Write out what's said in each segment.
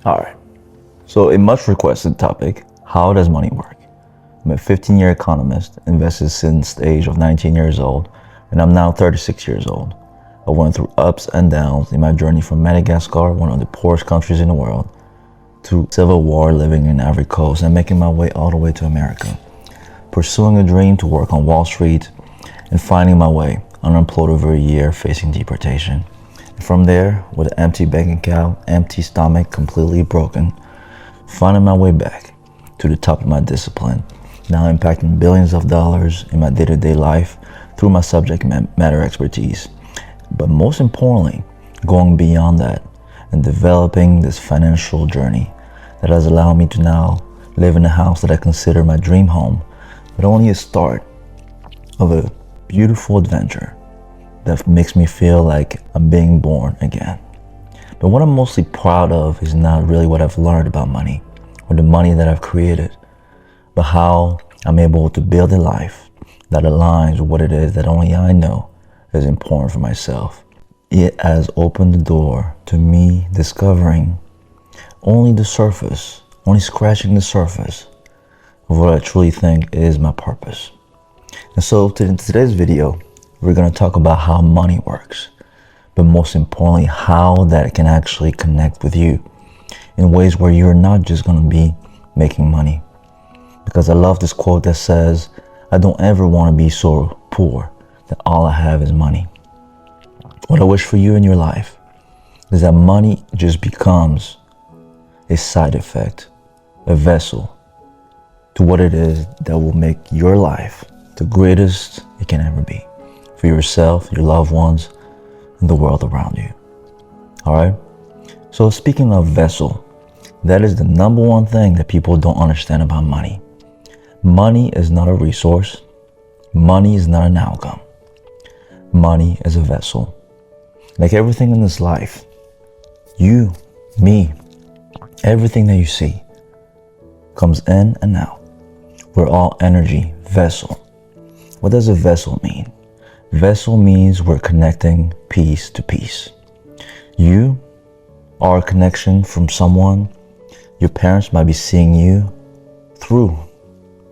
Alright, so a much requested topic, how does money work? I'm a 15-year economist, invested since the age of 19 years old, and I'm now 36 years old. I went through ups and downs in my journey from Madagascar, one of the poorest countries in the world, to civil war, living in Ivory Coast, and making my way all the way to America. Pursuing a dream to work on Wall Street, and finding my way, unemployed over a year, facing deportation. From there, with an empty bank account, empty stomach, completely broken, finding my way back to the top of my discipline, now impacting billions of dollars in my day-to-day life through my subject matter expertise. But most importantly, going beyond that and developing this financial journey that has allowed me to now live in a house that I consider my dream home, but only a start of a beautiful adventure that makes me feel like I'm being born again. But what I'm mostly proud of is not really what I've learned about money or the money that I've created, but how I'm able to build a life that aligns with what it is that only I know is important for myself. It has opened the door to me discovering only the surface, only scratching the surface of what I truly think is my purpose. And so in today's video, we're going to talk about how money works, but most importantly, how that can actually connect with you in ways where you're not just going to be making money. Because I love this quote that says, I don't ever want to be so poor that all I have is money. What I wish for you in your life is that money just becomes a side effect, a vessel to what it is that will make your life the greatest it can ever be. For yourself, your loved ones, and the world around you. Alright? So speaking of vessel, that is the number one thing that people don't understand about money. Money is not a resource. Money is not an outcome. Money is a vessel. Like everything in this life, you, me, everything that you see comes in and out. We're all energy, vessel. What does a vessel mean? Vessel means we're connecting piece to piece. You are a connection from someone. Your parents might be seeing you through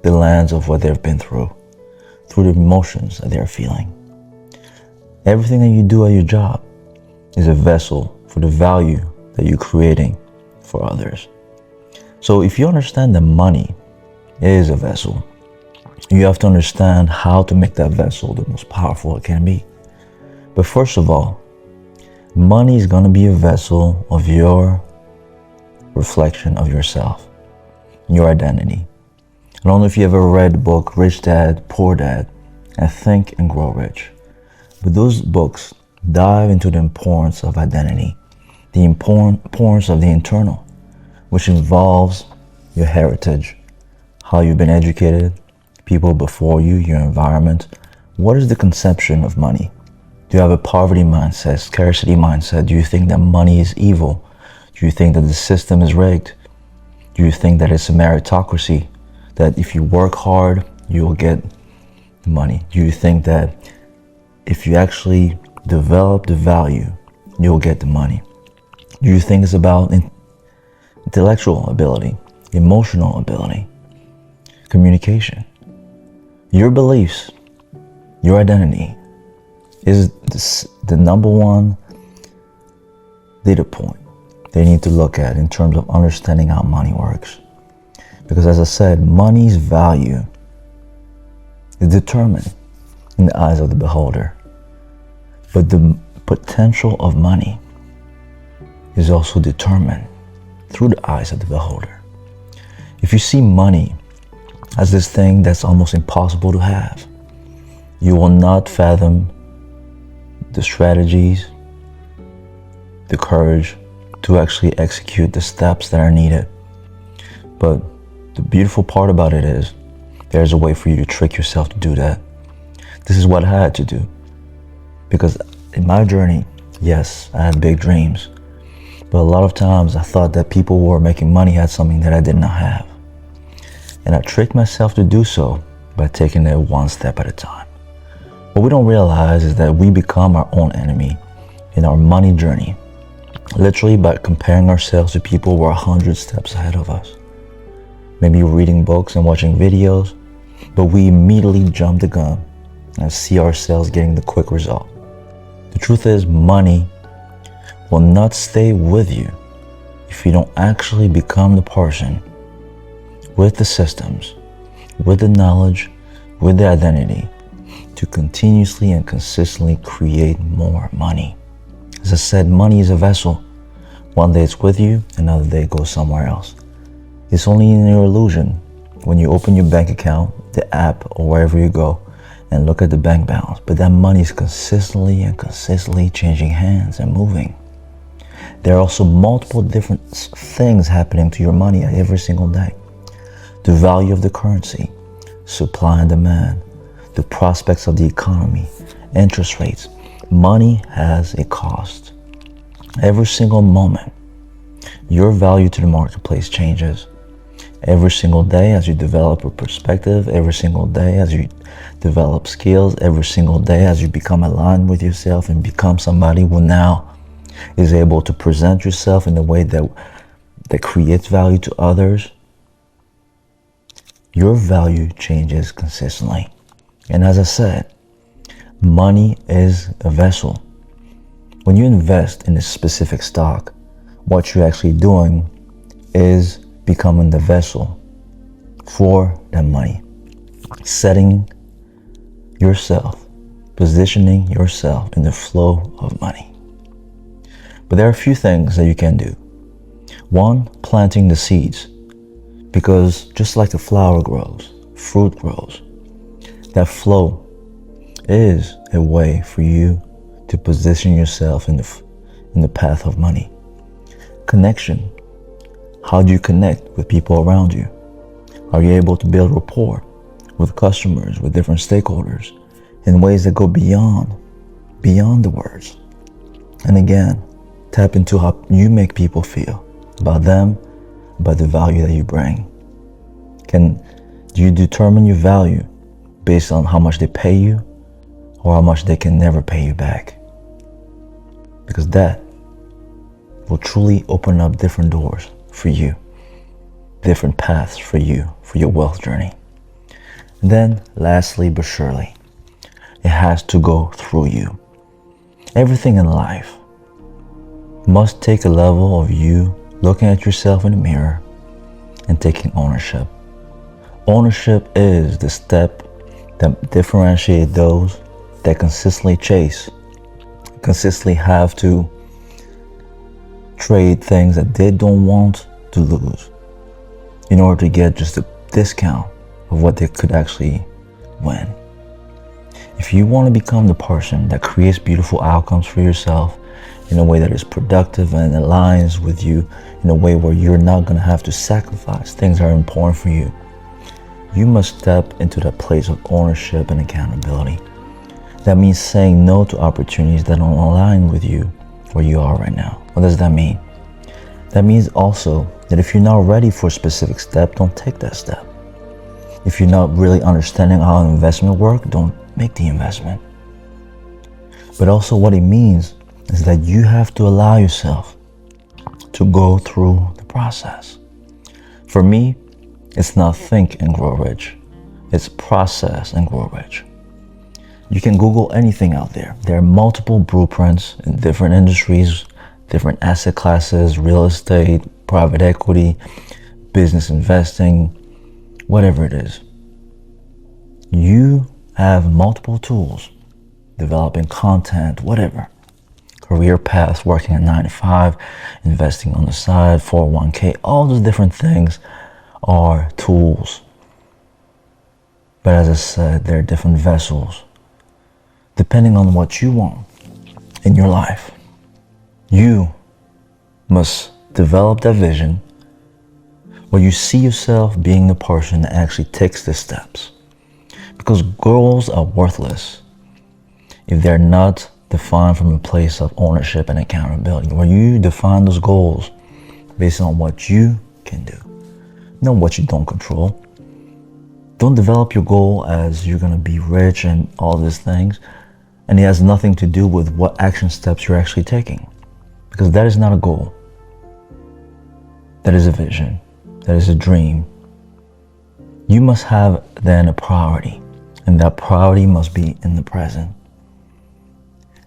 the lens of what they've been through the emotions that they're feeling. Everything that you do at your job is a vessel for the value that you're creating for others. So if you understand that money is a vessel, you have to understand how to make that vessel the most powerful it can be. But first of all, money is going to be a vessel of your reflection of yourself, your identity. I don't know if you ever read the book Rich Dad, Poor Dad, and Think and Grow Rich. But those books dive into the importance of identity, the importance of the internal, which involves your heritage, how you've been educated, people before you, your environment. What is the conception of money? Do you have a poverty mindset, scarcity mindset? Do you think that money is evil? Do you think that the system is rigged? Do you think that it's a meritocracy? That if you work hard, you will get money? Do you think that if you actually develop the value, you'll get the money? Do you think it's about intellectual ability, emotional ability, communication? Your beliefs, your identity is the number one data point they need to look at in terms of understanding how money works. Because as I said, money's value is determined in the eyes of the beholder. But the potential of money is also determined through the eyes of the beholder. If you see money as this thing that's almost impossible to have, you will not fathom the strategies, the courage to actually execute the steps that are needed. But the beautiful part about it is there's a way for you to trick yourself to do that. This is what I had to do. Because in my journey, yes, I had big dreams. But a lot of times I thought that people who were making money had something that I did not have. And I tricked myself to do so by taking it one step at a time. What we don't realize is that we become our own enemy in our money journey. Literally by comparing ourselves to people who are 100 steps ahead of us. Maybe reading books and watching videos, but we immediately jump the gun and see ourselves getting the quick result. The truth is, money will not stay with you if you don't actually become the person with the systems, with the knowledge, with the identity to continuously and consistently create more money. As I said, money is a vessel. One day it's with you, another day it goes somewhere else. It's only in your illusion when you open your bank account, the app, or wherever you go and look at the bank balance. But that money is consistently changing hands and moving. There are also multiple different things happening to your money every single day. The value of the currency, supply and demand, the prospects of the economy, interest rates. Money has a cost. Every single moment, your value to the marketplace changes. Every single day as you develop a perspective, every single day as you develop skills, every single day as you become aligned with yourself and become somebody who now is able to present yourself in a way that creates value to others, your value changes consistently. And as I said, money is a vessel. When you invest in a specific stock, what you're actually doing is becoming the vessel for that money. Setting yourself, positioning yourself in the flow of money. But there are a few things that you can do. One, planting the seeds. Because just like the flower grows, fruit grows, that flow is a way for you to position yourself in the path of money. Connection. How do you connect with people around you? Are you able to build rapport with customers, with different stakeholders in ways that go beyond the words? And again, tap into how you make people feel about them, about the value that you bring. Do you determine your value based on how much they pay you or how much they can never pay you back? Because that will truly open up different doors for you, different paths for you, for your wealth journey. And then lastly but surely, it has to go through you. Everything in life must take a level of you looking at yourself in the mirror and taking ownership. Ownership is the step that differentiates those that consistently chase, consistently have to trade things that they don't want to lose in order to get just a discount of what they could actually win. If you want to become the person that creates beautiful outcomes for yourself in a way that is productive and aligns with you in a way where you're not going to have to sacrifice things that are important for you, you must step into that place of ownership and accountability. That means saying no to opportunities that don't align with you where you are right now. What does that mean? That means also that if you're not ready for a specific step, don't take that step. If you're not really understanding how an investment works, don't make the investment. But also what it means is that you have to allow yourself to go through the process. For me, it's not think and grow rich. It's process and grow rich. You can Google anything out there. There are multiple blueprints in different industries, different asset classes, real estate, private equity, business investing, whatever it is. You have multiple tools, developing content, whatever. Career paths, working at 9 to 5, investing on the side, 401k, all those different things are tools. But as I said, there are different vessels. Depending on what you want in your life, you must develop that vision where you see yourself being the person that actually takes the steps. Because goals are worthless if they're not defined from a place of ownership and accountability, where you define those goals based on what you can do, not what you don't control. Don't develop your goal as you're going to be rich and all these things, and it has nothing to do with what action steps you're actually taking. Because that is not a goal. That is a vision. That is a dream. You must have then a priority, and that priority must be in the present.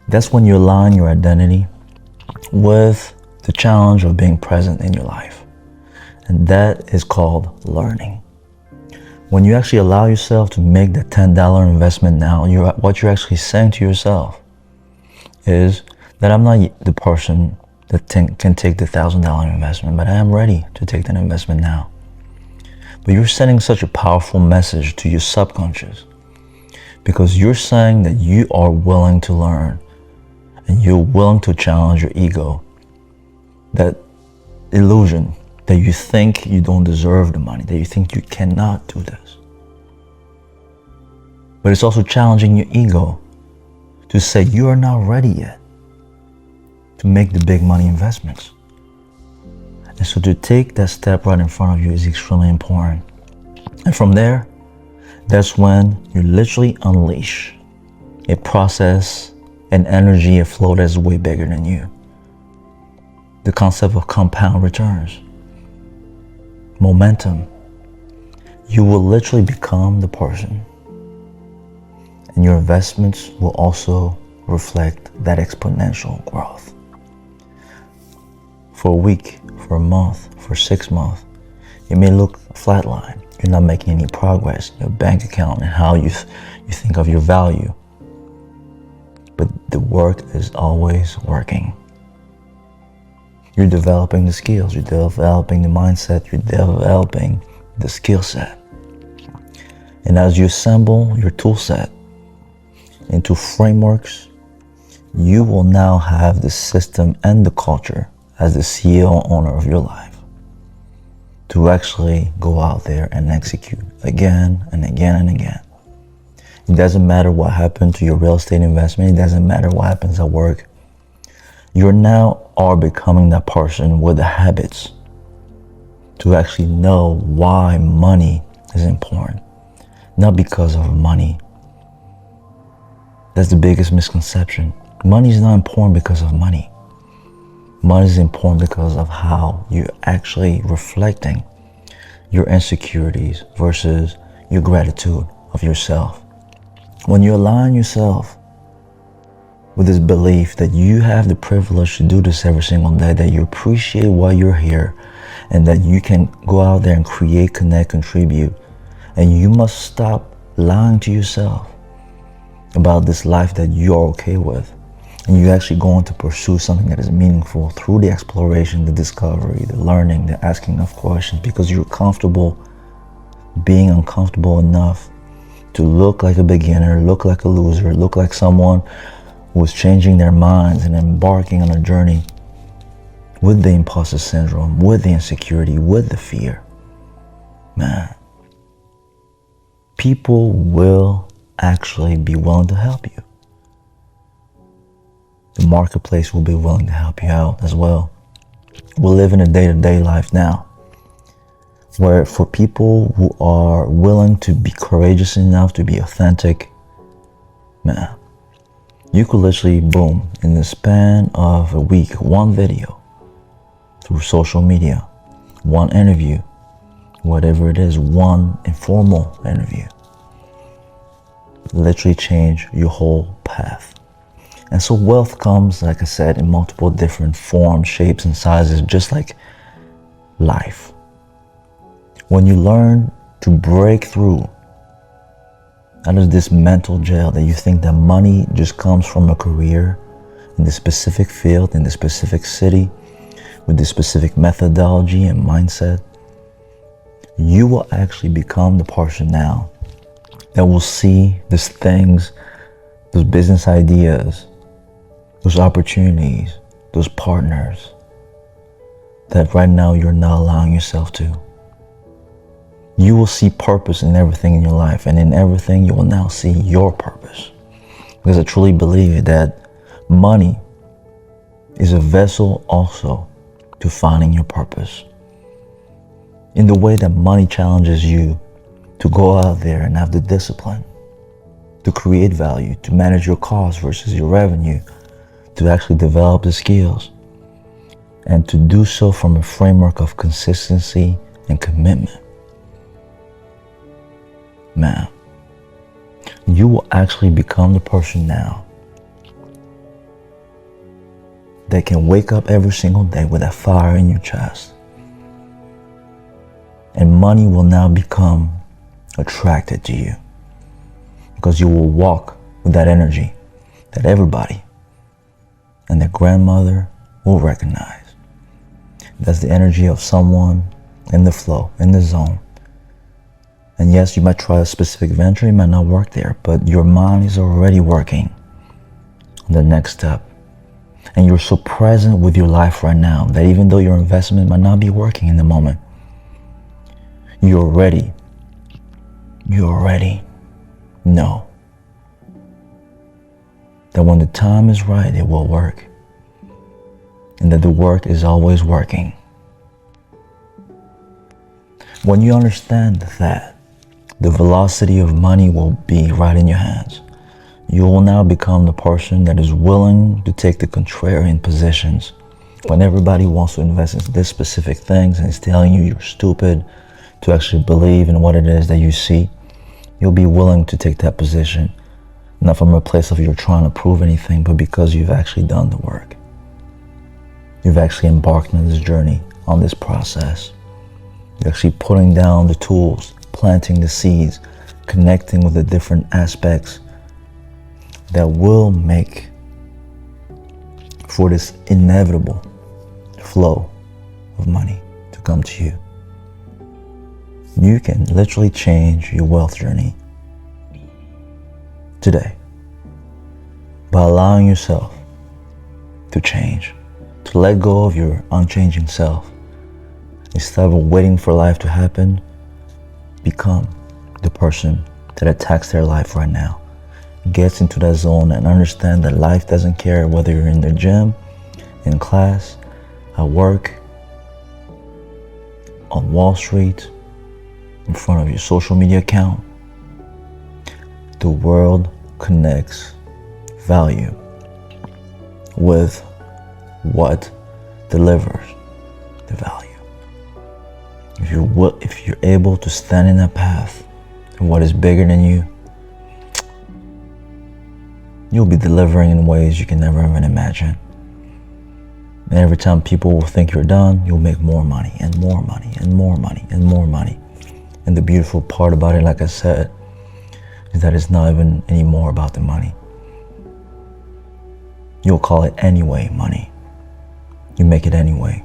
That's when you align your identity with the challenge of being present in your life. And that is called learning. When you actually allow yourself to make that $10 investment now, what you're actually saying to yourself is that I'm not the person that can take the $1,000 investment, but I am ready to take that investment now. But you're sending such a powerful message to your subconscious because you're saying that you are willing to learn and you're willing to challenge your ego. That illusion that you think you don't deserve the money, that you think you cannot do this. But it's also challenging your ego to say you are not ready yet to make the big money investments. And so to take that step right in front of you is extremely important. And from there, that's when you literally unleash a process, an energy, a flow that's way bigger than you. The concept of compound returns, momentum. You will literally become the person, and your investments will also reflect that exponential growth. For a week, for a month, for 6 months, it may look flatline. You're not making any progress in your bank account and how you think of your value. But the work is always working. You're developing the skills, you're developing the mindset, you're developing the skill set. And as you assemble your tool set into frameworks, you will now have the system and the culture as the CEO owner of your life to actually go out there and execute again and again and again. It doesn't matter what happened to your real estate investment. It doesn't matter what happens at work. You now are becoming that person with the habits to actually know why money is important. Not because of money. That's the biggest misconception. Money is not important because of money. Money is important because of how you're actually reflecting your insecurities versus your gratitude of yourself. When you align yourself with this belief that you have the privilege to do this every single day, that you appreciate why you're here, and that you can go out there and create, connect, contribute, and you must stop lying to yourself about this life that you're okay with, and you're actually going to pursue something that is meaningful through the exploration, the discovery, the learning, the asking of questions, because you're comfortable being uncomfortable enough to look like a beginner, look like a loser, look like someone who is changing their minds and embarking on a journey with the imposter syndrome, with the insecurity, with the fear. Man, people will actually be willing to help you. The marketplace will be willing to help you out as well. We live in a day-to-day life now where for people who are willing to be courageous enough to be authentic, man, you could literally, boom, in the span of a week, one video through social media, one interview, whatever it is, one informal interview, literally change your whole path. And so wealth comes, like I said, in multiple different forms, shapes, and sizes, just like life. When you learn to break through out of this mental jail that you think that money just comes from a career in the specific field, in the specific city, with the specific methodology and mindset, you will actually become the person now that will see these things, those business ideas, those opportunities, those partners that right now you're not allowing yourself to. You will see purpose in everything in your life, and in everything you will now see your purpose. Because I truly believe that money is a vessel also to finding your purpose. In the way that money challenges you to go out there and have the discipline to create value, to manage your costs versus your revenue, to actually develop the skills, and to do so from a framework of consistency and commitment, man, you will actually become the person now that can wake up every single day with that fire in your chest. And money will now become attracted to you because you will walk with that energy that everybody and their grandmother will recognize. That's the energy of someone in the flow, in the zone. And yes, you might try a specific venture, it might not work there, but your mind is already working on the next step. And you're so present with your life right now that even though your investment might not be working in the moment, you already know that when the time is right, it will work. And that the work is always working. When you understand that the velocity of money will be right in your hands, you will now become the person that is willing to take the contrarian positions. When everybody wants to invest in this specific things and is telling you you're stupid to actually believe in what it is that you see, you'll be willing to take that position, not from a place of you're trying to prove anything, but because you've actually done the work. You've actually embarked on this journey, on this process. You're actually putting down the tools, planting the seeds, connecting with the different aspects that will make for this inevitable flow of money to come to you. You can literally change your wealth journey today by allowing yourself to change, to let go of your unchanging self. Instead of waiting for life to happen, become the person that attacks their life right now, gets into that zone and understand that life doesn't care whether you're in the gym, in class, at work, on Wall Street, in front of your social media account. The world connects value with what delivers the value. If you're able to stand in that path of what is bigger than you, you'll be delivering in ways you can never even imagine. And every time people will think you're done, you'll make more money and more money and more money and more money. And the beautiful part about it, like I said, is that it's not even anymore about the money. You'll call it anyway money. You make it anyway.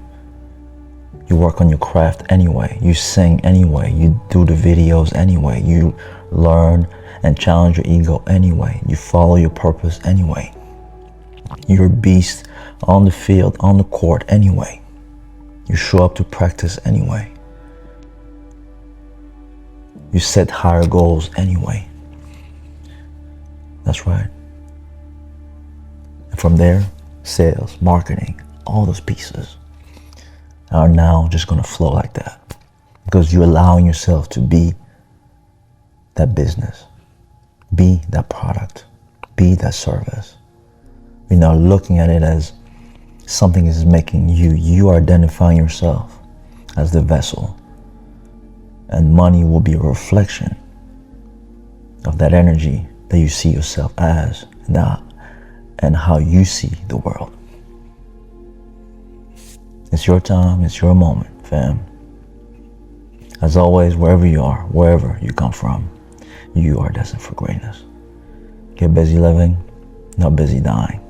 You work on your craft anyway. You sing anyway. You do the videos anyway. You learn and challenge your ego anyway. You follow your purpose anyway. You're a beast on the field, on the court anyway. You show up to practice anyway. You set higher goals anyway. That's right. And from there, sales, marketing, all those pieces are now just going to flow like that because you're allowing yourself to be that business, be that product, be that service. You're now looking at it as something is making you. You are identifying yourself as the vessel, and money will be a reflection of that energy that you see yourself as and how you see the world. It's your time, it's your moment, fam. As always, wherever you are, wherever you come from, you are destined for greatness. Get busy living, not busy dying.